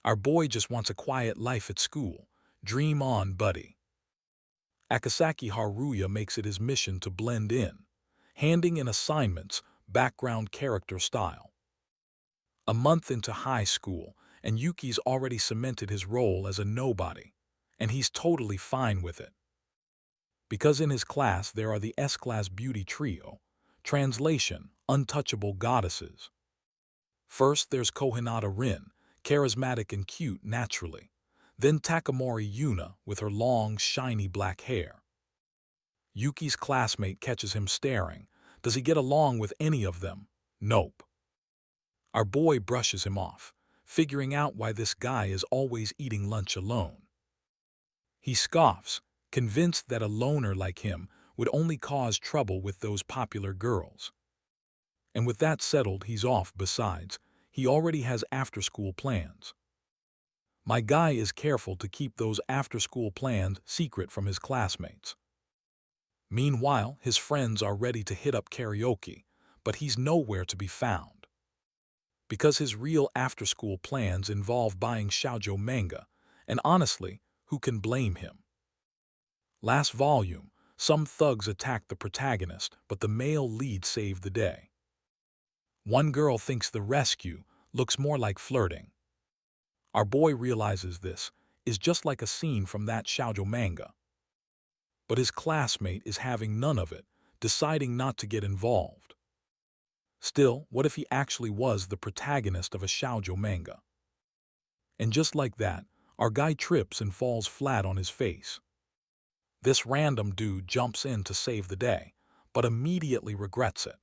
Our boy just wants a quiet life at school. Dream on, buddy. Akasaki Haruya makes it his mission to blend in, handing in assignments, background character style. A month into high school, and Yuki's already cemented his role as a nobody, and he's totally fine with it. Because in his class there are the S-Class beauty trio, translation, untouchable goddesses. First there's Kohinata Rin, charismatic and cute naturally. Then Takamori Yuna with her long, shiny black hair. Yuki's classmate catches him staring. Does he get along with any of them? Nope. Our boy brushes him off, figuring out why this guy is always eating lunch alone. He scoffs, convinced that a loner like him would only cause trouble with those popular girls. And with that settled, he's off. Besides, he already has after-school plans. My guy is careful to keep those after-school plans secret from his classmates. Meanwhile, his friends are ready to hit up karaoke, but he's nowhere to be found. Because his real after-school plans involve buying shoujo manga, and honestly, who can blame him? Last volume, some thugs attacked the protagonist, but the male lead saved the day. One girl thinks the rescue looks more like flirting. Our boy realizes this is just like a scene from that shoujo manga. But his classmate is having none of it, deciding not to get involved. Still, what if he actually was the protagonist of a shoujo manga? And just like that, our guy trips and falls flat on his face. This random dude jumps in to save the day, but immediately regrets it.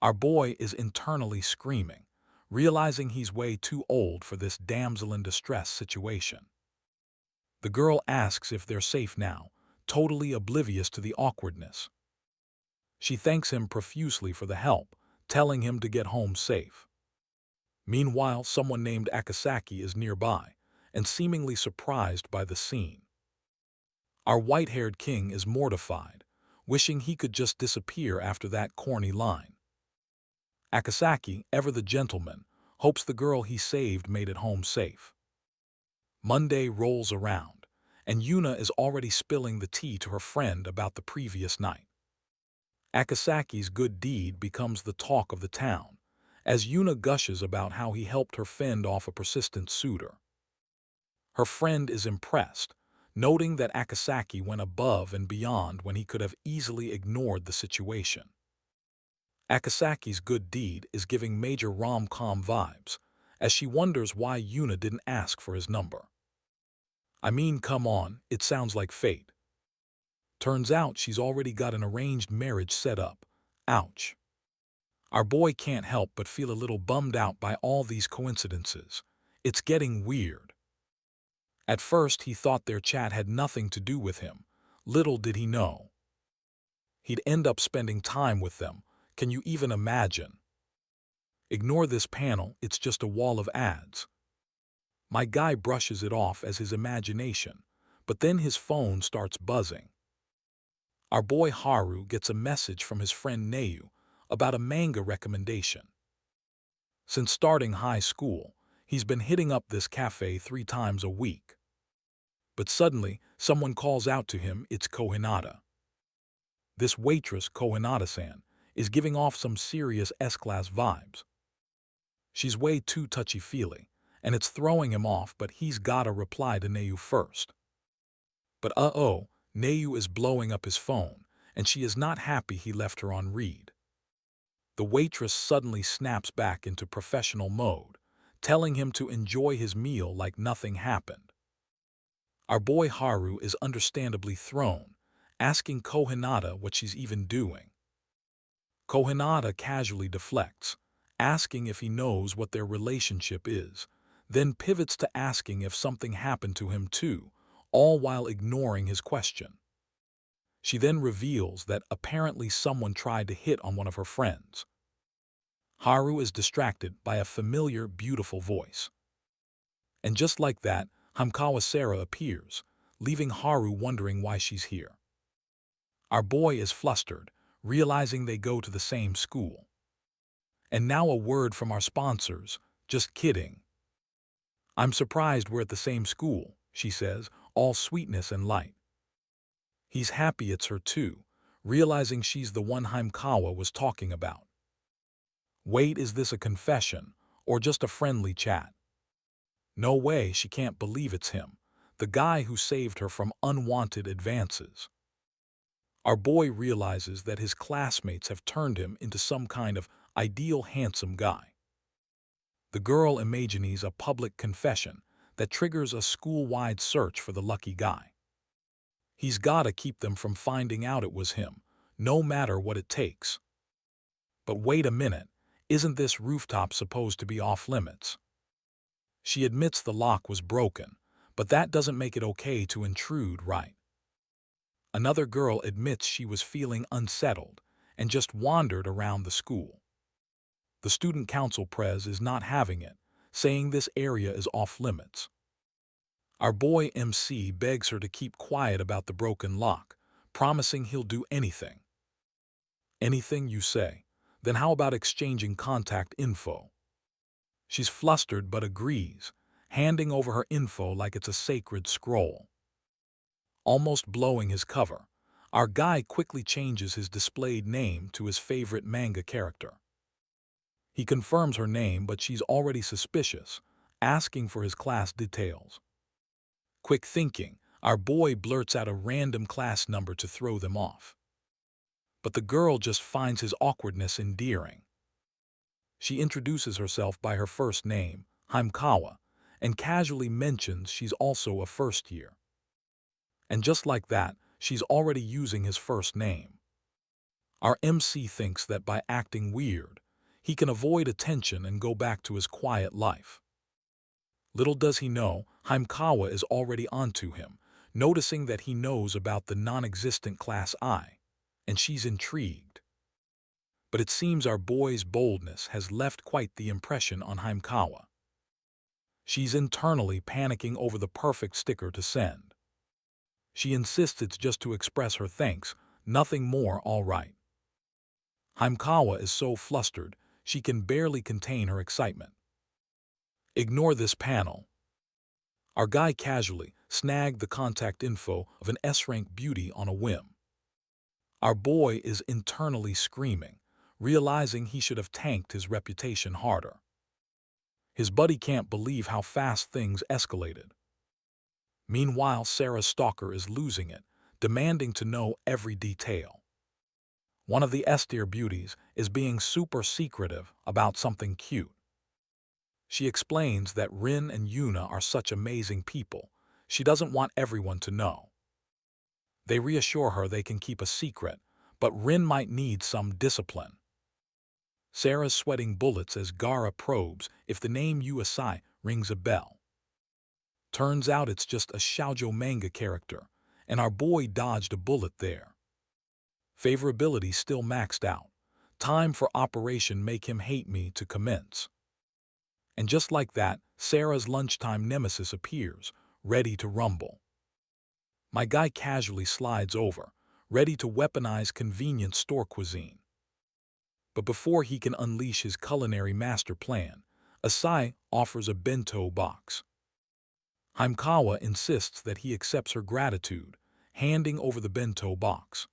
Our boy is internally screaming, realizing he's way too old for this damsel in distress situation. The girl asks if they're safe now, totally oblivious to the awkwardness. She thanks him profusely for the help, telling him to get home safe. Meanwhile, someone named Akasaki is nearby, and seemingly surprised by the scene. Our white-haired king is mortified, wishing he could just disappear after that corny line. Akasaki, ever the gentleman, hopes the girl he saved made it home safe. Monday rolls around, and Yuna is already spilling the tea to her friend about the previous night. Akasaki's good deed becomes the talk of the town, as Yuna gushes about how he helped her fend off a persistent suitor. Her friend is impressed, noting that Akasaki went above and beyond when he could have easily ignored the situation. Akasaki's good deed is giving major rom-com vibes, as she wonders why Yuna didn't ask for his number. I mean, come on, it sounds like fate. Turns out she's already got an arranged marriage set up. Ouch. Our boy can't help but feel a little bummed out by all these coincidences. It's getting weird. At first he thought their chat had nothing to do with him. Little did he know he'd end up spending time with them. Can you even imagine? Ignore this panel, it's just a wall of ads. My guy brushes it off as his imagination, but then his phone starts buzzing. Our boy Haru gets a message from his friend Neu about a manga recommendation. Since starting high school, he's been hitting up this cafe 3 times a week. But suddenly, someone calls out to him. It's Kohinata. This waitress, Kohinata-san, is giving off some serious S-Class vibes. She's way too touchy-feely, and it's throwing him off, but he's gotta reply to Neu first. But Neu is blowing up his phone, and she is not happy he left her on read. The waitress suddenly snaps back into professional mode, telling him to enjoy his meal like nothing happened. Our boy Haru is understandably thrown, asking Kohinata what she's even doing. Kohinata casually deflects, asking if he knows what their relationship is, then pivots to asking if something happened to him too, all while ignoring his question. She then reveals that apparently someone tried to hit on one of her friends. Haru is distracted by a familiar, beautiful voice. And just like that, Hamkawa Sarah appears, leaving Haru wondering why she's here. Our boy is flustered, realizing they go to the same school. And now a word from our sponsors. Just kidding. "I'm surprised we're at the same school," she says, all sweetness and light. He's happy it's her too, realizing she's the one Haimkawa was talking about. Wait, is this a confession, or just a friendly chat? No way, she can't believe it's him, the guy who saved her from unwanted advances. Our boy realizes that his classmates have turned him into some kind of ideal handsome guy. The girl imagines a public confession that triggers a school-wide search for the lucky guy. He's gotta keep them from finding out it was him, no matter what it takes. But wait a minute, isn't this rooftop supposed to be off-limits? She admits the lock was broken, but that doesn't make it okay to intrude, right? Another girl admits she was feeling unsettled and just wandered around the school. The student council pres is not having it, saying this area is off-limits. Our boy MC begs her to keep quiet about the broken lock, promising he'll do anything. Anything, you say? Then how about exchanging contact info? She's flustered but agrees, handing over her info like it's a sacred scroll. Almost blowing his cover, our guy quickly changes his displayed name to his favorite manga character. He confirms her name, but she's already suspicious, asking for his class details. Quick thinking, our boy blurts out a random class number to throw them off. But the girl just finds his awkwardness endearing. She introduces herself by her first name, Haimkawa, and casually mentions she's also a first year. And just like that, she's already using his first name. Our MC thinks that by acting weird, he can avoid attention and go back to his quiet life. Little does he know, Haimkawa is already onto him, noticing that he knows about the non-existent Class I, and she's intrigued. But it seems our boy's boldness has left quite the impression on Haimkawa. She's internally panicking over the perfect sticker to send. She insists it's just to express her thanks, nothing more, all right. Haimkawa is so flustered, she can barely contain her excitement. Ignore this panel. Our guy casually snagged the contact info of an S-rank beauty on a whim. Our boy is internally screaming, realizing he should have tanked his reputation harder. His buddy can't believe how fast things escalated. Meanwhile, Sarah's stalker is losing it, demanding to know every detail. One of the S-tier beauties is being super secretive about something cute. She explains that Rin and Yuna are such amazing people, she doesn't want everyone to know. They reassure her they can keep a secret, but Rin might need some discipline. Sarah's sweating bullets as Gara probes if the name Yuasai rings a bell. Turns out it's just a shoujo manga character, and our boy dodged a bullet there. Favorability still maxed out. Time for Operation Make Him Hate Me to commence. And just like that, Sarah's lunchtime nemesis appears, ready to rumble. My guy casually slides over, ready to weaponize convenient store cuisine. But before he can unleash his culinary master plan, Asai offers a bento box. Haimkawa insists that he accepts her gratitude, handing over the bento box.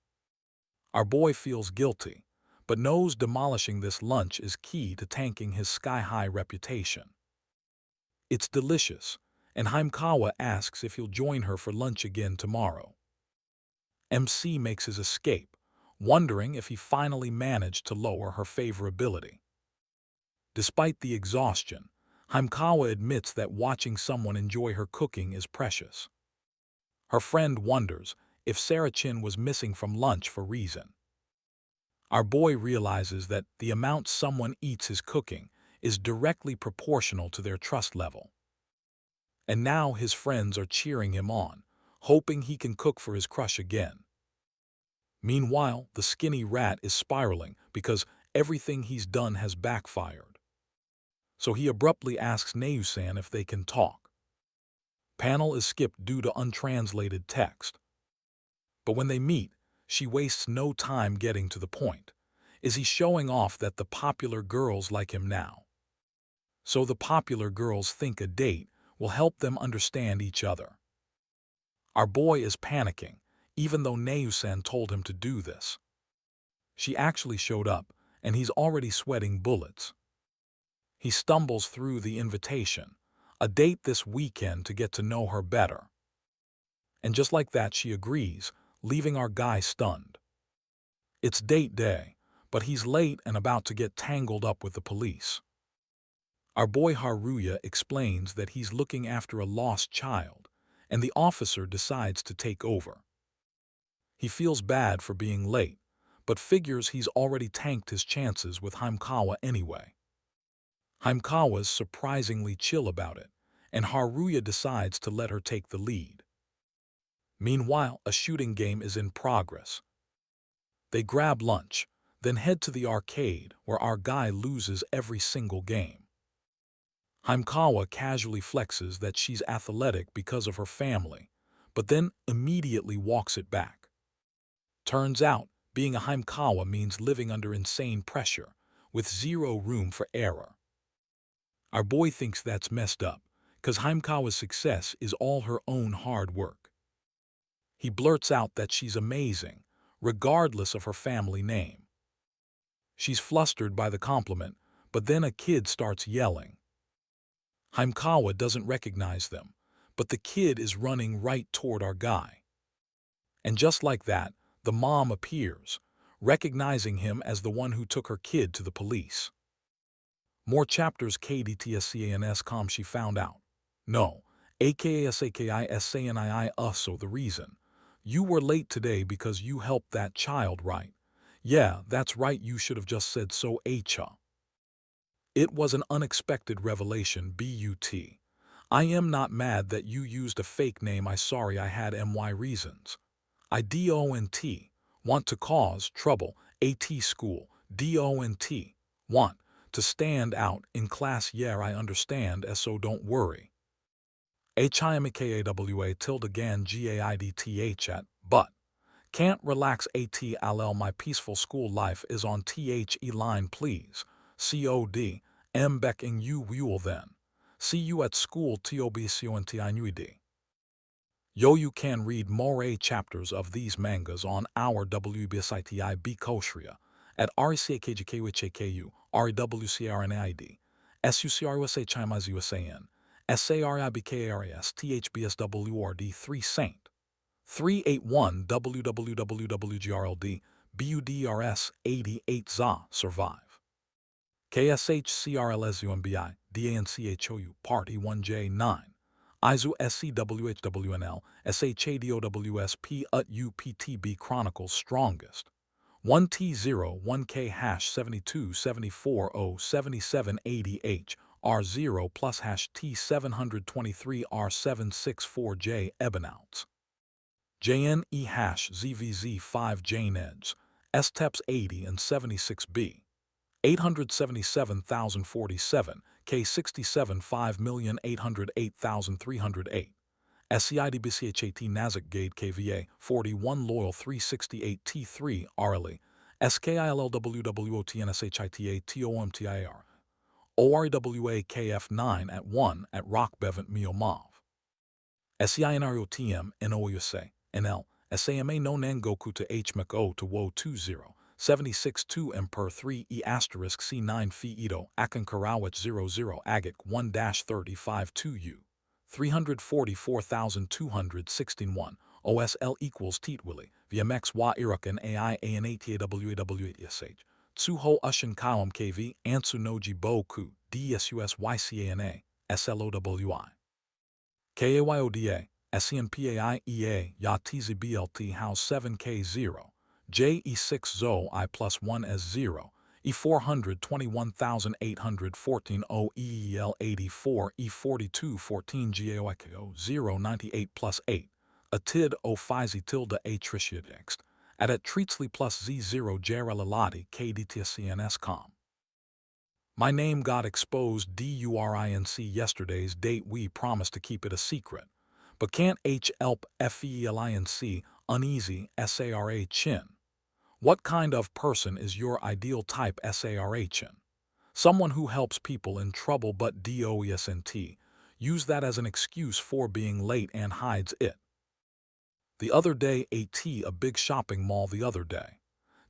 Our boy feels guilty, but knows demolishing this lunch is key to tanking his sky-high reputation. It's delicious, and Haimkawa asks if he'll join her for lunch again tomorrow. MC makes his escape, wondering if he finally managed to lower her favorability. Despite the exhaustion, Haimkawa admits that watching someone enjoy her cooking is precious. Her friend wonders if Sarah-chin was missing from lunch for reason. Our boy realizes that the amount someone eats his cooking is directly proportional to their trust level. And now his friends are cheering him on, hoping he can cook for his crush again. Meanwhile, the skinny rat is spiraling because everything he's done has backfired. So he abruptly asks Nayusan if they can talk. Panel is skipped due to untranslated text. But when they meet, she wastes no time getting to the point. Is he showing off that the popular girls like him now? So the popular girls think a date will help them understand each other. Our boy is panicking, even though Neusen told him to do this. She actually showed up, and he's already sweating bullets. He stumbles through the invitation, a date this weekend to get to know her better. And just like that, she agrees, leaving our guy stunned. It's date day, but he's late and about to get tangled up with the police. Our boy Haruya explains that he's looking after a lost child, and the officer decides to take over. He feels bad for being late, but figures he's already tanked his chances with Himekawa anyway. Himekawa's surprisingly chill about it, and Haruya decides to let her take the lead. Meanwhile, a shooting game is in progress. They grab lunch, then head to the arcade where our guy loses every single game. Himekawa casually flexes that she's athletic because of her family, but then immediately walks it back. Turns out, being a Himekawa means living under insane pressure, with zero room for error. Our boy thinks that's messed up, because Himekawa's success is all her own hard work. He blurts out that she's amazing, regardless of her family name. She's flustered by the compliment, but then a kid starts yelling. Himekawa doesn't recognize them, but the kid is running right toward our guy. And just like that, the mom appears, recognizing him as the one who took her kid to the police. More chapters KDTSCANS she found out. No, AKASAKISANII so the reason. You were late today because you helped that child, right? Yeah, that's right, you should have just said so, Acha. It was an unexpected revelation, but. I am not mad that you used a fake name, I sorry I had my reasons. I don't want to cause trouble, at school, don't want to stand out in class, yeah I understand so don't worry. HIMKAWA tilde gan GAIDTH at, but. Can't relax ATLL my peaceful school life is on THE line please. COD, M becking you will then. See you at school TOBCONTINUD. Yo, you can read more chapters of these mangas on our WBSITI Koshria at RECAKGKWHAKU, REWCRNAID, SUCRUSA Chimaz USAN, SARIBKARAS THBSWRD 3 Saint. 381 WWWWGRLD BUDRS 88 ZA survive. KSHCRLSUMBI DANCHOU Party 1J9 IZU SCWHWNL SHADOWSP UPTB Chronicles Strongest 1T0 1K hash 72 74 0 77 80H R0 plus hash T723 R764J Ebenouts JNE hash ZVZ5 JNEDs, STEPS 80 and 76B, 877,047, K67 5,808,308, SCIDBCHAT Nasik Gate KVA 41 Loyal 368 T3 RLE, SKILLWWOTNSHITA TOMTIAR, ORWA KF9 at 1 at Rock Bevent Miomov, SEINROTM NOUSA. NL, SAMA no Nangoku to HMEC to WO 20, 76 2 Emperor 3 E asterisk C9 Phi Ito Akan Karawich 00 Agik 1-35 2U, 344,261, OSL equals Teetwilly, VMX Wa Irakan AI AN8TAWAWASH, Tsuho Ushin Kawam KV, Ansu Noji Boku, DSUS YCANA, SLOWI. KAYODA, SENPAIEA, YATZ BLT House 7K0, JE6 ZO I plus 1 S0, E421,814 OEEL 84 E4214 GAOIKO 098 plus 8, ATID O Pfizi tilde A Trishiadext, at Treatsley plus Z0 Jarelalati KDTSCNSCOM. My name got exposed DURINC yesterday's date, we promised to keep it a secret. But can't HELP FELINC uneasy SARA chin. What kind of person is your ideal type SARA chin? Someone who helps people in trouble but DOESNT. Use that as an excuse for being late and hides it. The other day, a big shopping mall the other day.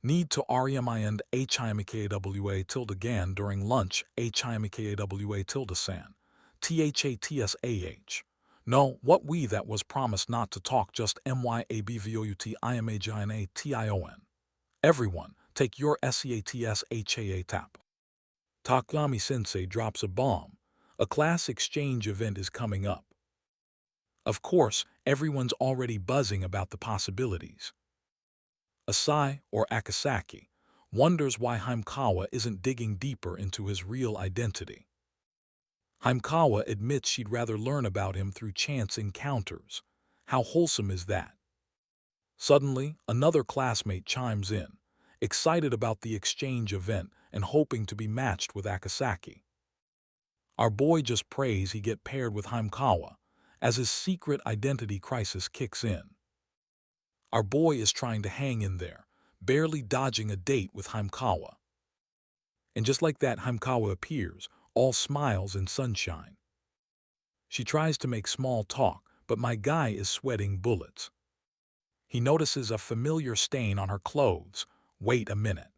Need to REMIND HIMKAWA tilde gan during lunch HIMKAWA tilde san. THATSAH. No, what we that was promised not to talk just MYABVOUTIMAGINATION. Everyone, take your SEATSHAA tap. Takami Sensei drops a bomb. A class exchange event is coming up. Of course, everyone's already buzzing about the possibilities. Asai, or Akasaki, wonders why Himekawa isn't digging deeper into his real identity. Himekawa admits she'd rather learn about him through chance encounters. How wholesome is that? Suddenly, another classmate chimes in, excited about the exchange event and hoping to be matched with Akasaki. Our boy just prays he get paired with Himekawa, as his secret identity crisis kicks in. Our boy is trying to hang in there, barely dodging a date with Himekawa. And just like that, Himekawa appears, all smiles and sunshine. She tries to make small talk, but my guy is sweating bullets. He notices a familiar stain on her clothes. Wait a minute.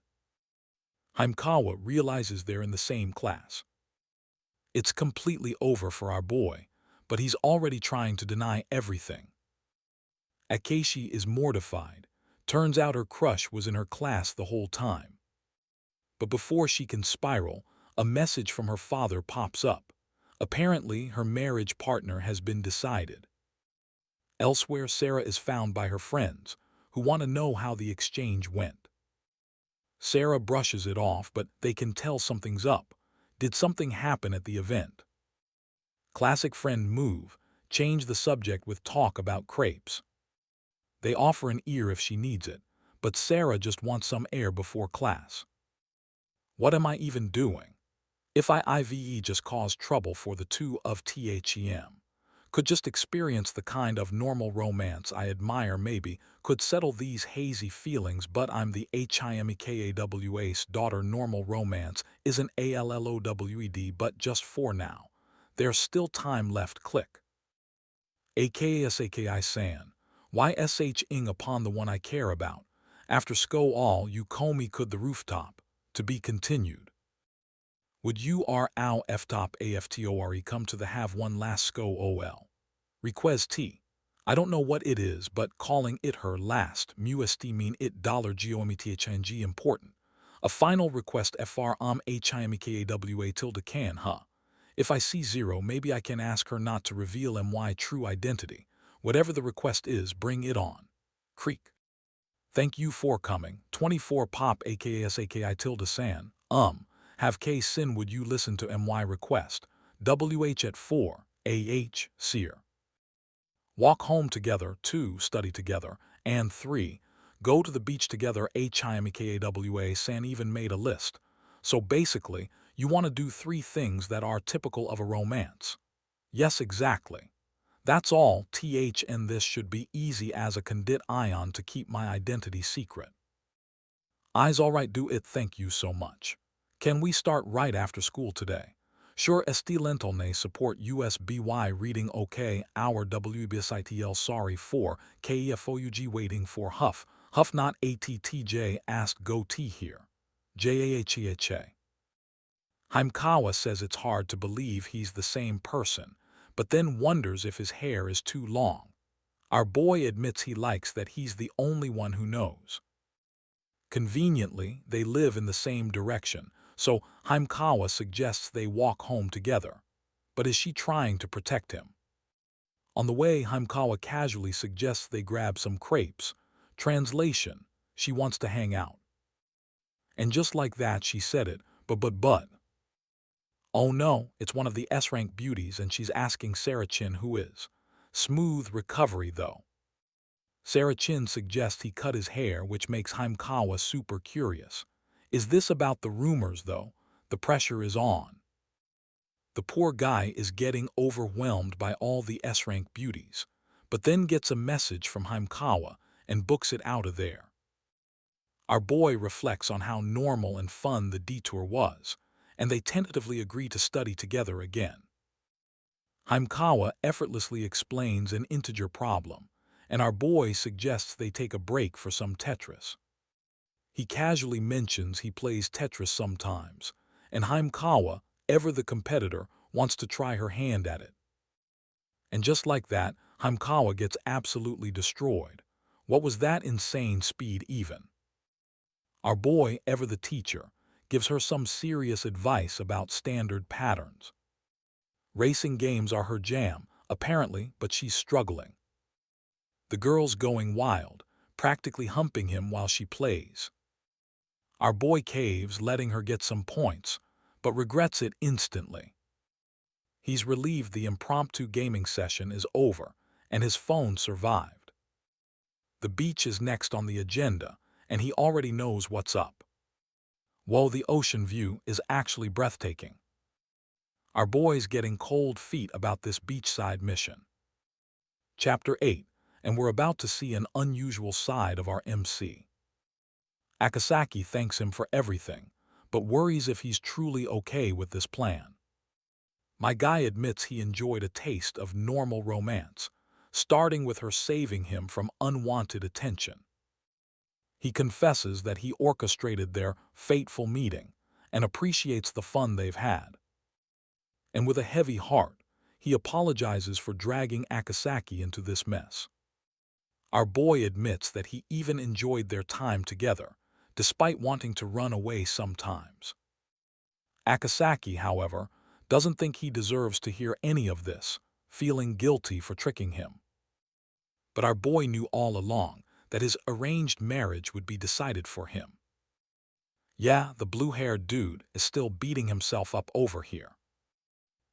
Himekawa realizes they're in the same class. It's completely over for our boy, but he's already trying to deny everything. Akeshi is mortified. Turns out her crush was in her class the whole time. But before she can spiral, a message from her father pops up. Apparently, her marriage partner has been decided. Elsewhere, Sarah is found by her friends, who want to know how the exchange went. Sarah brushes it off, but they can tell something's up. Did something happen at the event? Classic friend move, change the subject with talk about crepes. They offer an ear if she needs it, but Sarah just wants some air before class. What am I even doing? If IVE just caused trouble for the two of THEM. Could just experience the kind of normal romance I admire, maybe, could settle these hazy feelings, but I'm the HIMEKAWA's daughter. Normal romance isn't ALLOWED, but just for now. There's still time left. Click. AKASAKI san. Why ing upon the one I care about? After SCO all you call me could the rooftop. To be continued. Would you ow ftop aftore come to the have one last SCO ol? Request T. I don't know what it is, but calling it her last must mean it $GOMETHNG important. A final request fr HIMEKAWA tilde can, huh? If I see zero, maybe I can ask her not to reveal my true identity. Whatever the request is, bring it on. Creek. Thank you for coming. 24 pop AKASAKI tilde san. Have K sin would you listen to my request? WH at 4. Seer. Walk home together. 2. Study together. And 3. Go to the beach together. HIMEKAWA san even made a list. So basically, you want to do 3 things that are typical of a romance. Yes, exactly. That's all. And this should be easy as a condit ion to keep my identity secret. I's alright, do it. Thank you so much. Can we start right after school today? Sure. Lentelne support USBY reading. OK. Our WBSITL sorry for KEFOUG waiting for Huff. Huff not ATTJ asked go T here. JAHEHA. Himekawa says it's hard to believe he's the same person, but then wonders if his hair is too long. Our boy admits he likes that he's the only one who knows. Conveniently, they live in the same direction, so Himekawa suggests they walk home together. But is she trying to protect him? On the way, Himekawa casually suggests they grab some crepes. Translation: she wants to hang out. And just like that, she said it, but. Oh no, it's one of the S-rank beauties and she's asking Sarah Chin who is. Smooth recovery though. Sarah Chin suggests he cut his hair, which makes Himekawa super curious. Is this about the rumors though? The pressure is on. The poor guy is getting overwhelmed by all the S-rank beauties, but then gets a message from Himekawa and books it out of there. Our boy reflects on how normal and fun the detour was, and they tentatively agree to study together again. Haimkawa effortlessly explains an integer problem, and our boy suggests they take a break for some Tetris. He casually mentions he plays Tetris sometimes, and Haimkawa, ever the competitor, wants to try her hand at it. And just like that, Haimkawa gets absolutely destroyed. What was that insane speed even? Our boy, ever the teacher, gives her some serious advice about standard patterns. Racing games are her jam, apparently, but she's struggling. The girl's going wild, practically humping him while she plays. Our boy caves, letting her get some points, but regrets it instantly. He's relieved the impromptu gaming session is over, and his phone survived. The beach is next on the agenda, and he already knows what's up. Whoa, the ocean view is actually breathtaking. Our boy's getting cold feet about this beachside mission. Chapter 8, and we're about to see an unusual side of our MC. Akasaki thanks him for everything, but worries if he's truly okay with this plan. My guy admits he enjoyed a taste of normal romance, starting with her saving him from unwanted attention. He confesses that he orchestrated their fateful meeting and appreciates the fun they've had. And with a heavy heart, he apologizes for dragging Akasaki into this mess. Our boy admits that he even enjoyed their time together, despite wanting to run away sometimes. Akasaki, however, doesn't think he deserves to hear any of this, feeling guilty for tricking him. But our boy knew all along that his arranged marriage would be decided for him. Yeah, the blue-haired dude is still beating himself up over here.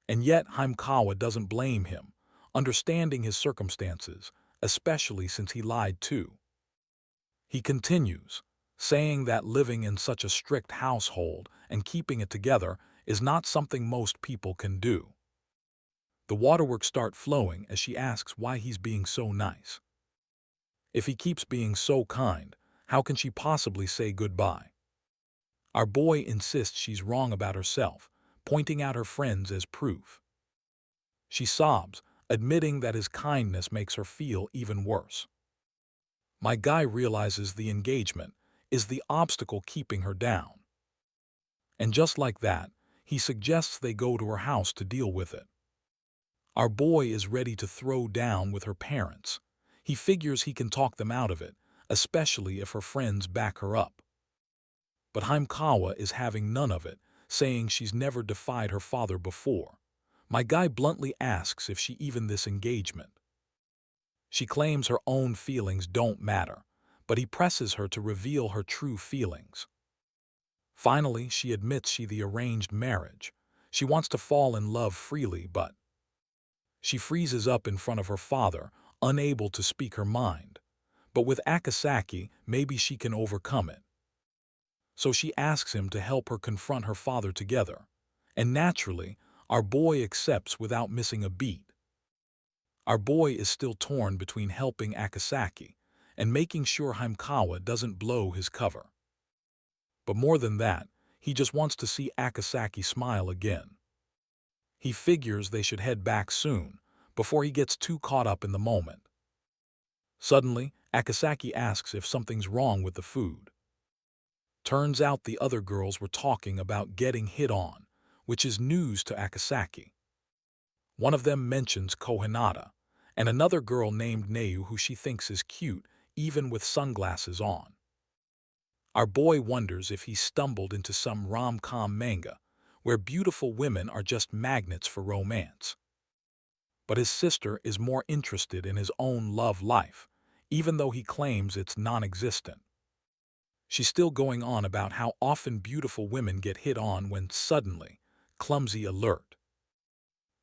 And yet Haimkawa doesn't blame him, understanding his circumstances, especially since he lied too. He continues, saying that living in such a strict household and keeping it together is not something most people can do. The waterworks start flowing as she asks why he's being so nice. If he keeps being so kind, how can she possibly say goodbye? Our boy insists she's wrong about herself, pointing out her friends as proof. She sobs, admitting that his kindness makes her feel even worse. My guy realizes the engagement is the obstacle keeping her down. And just like that, he suggests they go to her house to deal with it. Our boy is ready to throw down with her parents. He figures he can talk them out of it, especially if her friends back her up. But Haimkawa is having none of it, saying she's never defied her father before. My guy bluntly asks if she even this engagement. She claims her own feelings don't matter, but he presses her to reveal her true feelings. Finally, she admits she the arranged marriage. She wants to fall in love freely, but she freezes up in front of her father, unable to speak her mind. But with Akasaki, maybe she can overcome it. So she asks him to help her confront her father together. And naturally, our boy accepts without missing a beat. Our boy is still torn between helping Akasaki and making sure Haimkawa doesn't blow his cover. But more than that, he just wants to see Akasaki smile again. He figures they should head back soon, before he gets too caught up in the moment. Suddenly, Akasaki asks if something's wrong with the food. Turns out the other girls were talking about getting hit on, which is news to Akasaki. One of them mentions Kohinata, and another girl named Neu who she thinks is cute, even with sunglasses on. Our boy wonders if he stumbled into some rom-com manga, where beautiful women are just magnets for romance. But his sister is more interested in his own love life, even though he claims it's non-existent. She's still going on about how often beautiful women get hit on when suddenly, clumsy alert.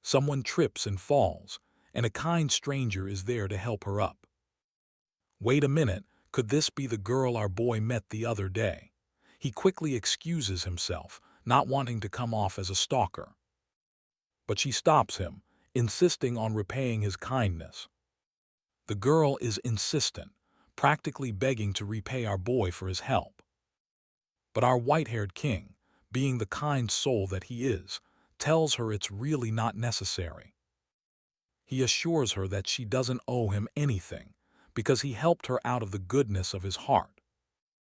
Someone trips and falls, and a kind stranger is there to help her up. Wait a minute, could this be the girl our boy met the other day? He quickly excuses himself, not wanting to come off as a stalker. But she stops him, insisting on repaying his kindness. The girl is insistent, practically begging to repay our boy for his help. But our white-haired king, being the kind soul that he is, tells her it's really not necessary. He assures her that she doesn't owe him anything because he helped her out of the goodness of his heart.